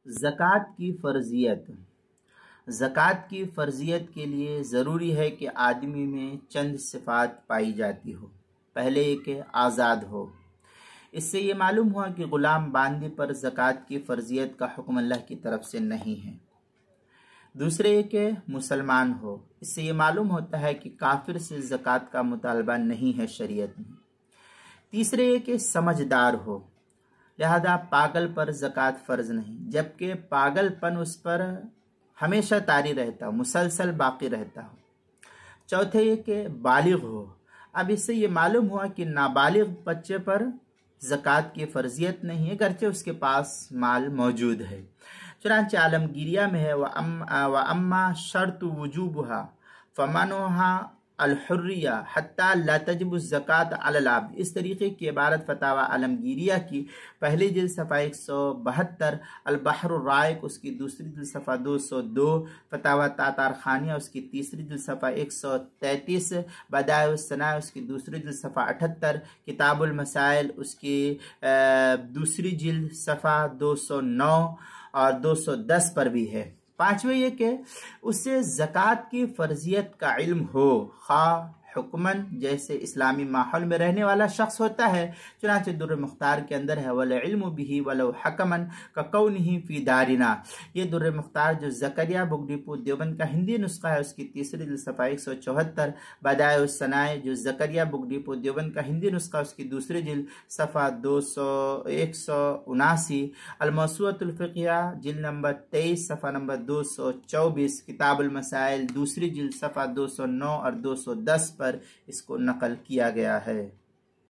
زکوٰۃ کی فرضیت۔ زکوٰۃ کی فرضیت کے لیے ضروری ہے کہ آدمی میں چند صفات پائی جاتی ہو۔ پہلے یہ کہ آزاد ہو۔ اس سے یہ معلوم ہوا کہ غلام باندی پر زکوٰۃ کی فرضیت کا حکم اللہ کی طرف سے نہیں ہے۔ دوسرے یہ کہ مسلمان ہو۔ اس سے یہ معلوم ہوتا ہے کہ کافر سے زکوٰۃ کا مطالبہ نہیں ہے شریعت میں۔ تیسرے یہ کہ سمجھدار ہو، لہذا پاگل پر زکوٰۃ فرض نہیں، جبکہ پاگل پن اس پر ہمیشہ طاری رہتا ہو، مسلسل باقی رہتا ہو۔ چوتھے یہ کہ بالغ ہو۔ اب اس سے یہ معلوم ہوا کہ نابالغ بچے پر زکوٰۃ کی فرضیت نہیں ہے، گرچہ اس کے پاس مال موجود ہے۔ چنانچہ عالمگیریہ میں ہے وَأَمَّا شَرْطُ وُجُوبُهَا فَمَنْعُهَا الحریہ حتیٰ لا تجب الزکوٰۃ علی العبد۔ اس طریقے کی عبارت فتاوی عالمگیریہ کی پہلی جلد صفحہ 172، البحر الرائق اس کی دوسری جلد صفحہ 202، فتاوی تاتار خانیہ اس کی تیسری جلد صفحہ 133، بدائع الثناء اس کی دوسری جلد صفحہ 78، کتاب المسائل اس کی دوسری جلد صفحہ 209 اور 210 پر بھی ہے۔ پانچویں یہ کہ اس سے زکوٰۃ کی فرضیت کا علم ہو، خواہ حکمن جیسے اسلامی ماحول میں رہنے والا شخص ہوتا ہے، چنانچہ در مختار کے اندر ہے وَالْعِلْمُ بِهِ وَلَوْ حَكَمًا كَكَوْنِهِ فِي دَارِنَا۔ یہ در مختار جو زکریا بگٹی پور دیوبند کا ہندی نسخہ ہے، اس کی تیسری جلد صفحہ 174، بدائع الثناء جو زکریا بگٹی پور دیوبند کا ہندی نسخہ اس کی دوسری جلد صفحہ 179، الموسوعۃ الفقہیہ جلد نمبر 23 صفحہ نمبر 224، کتاب المسائل دوسری جلد صفحہ 209 اور 210 پر اس کو نقل کیا گیا ہے۔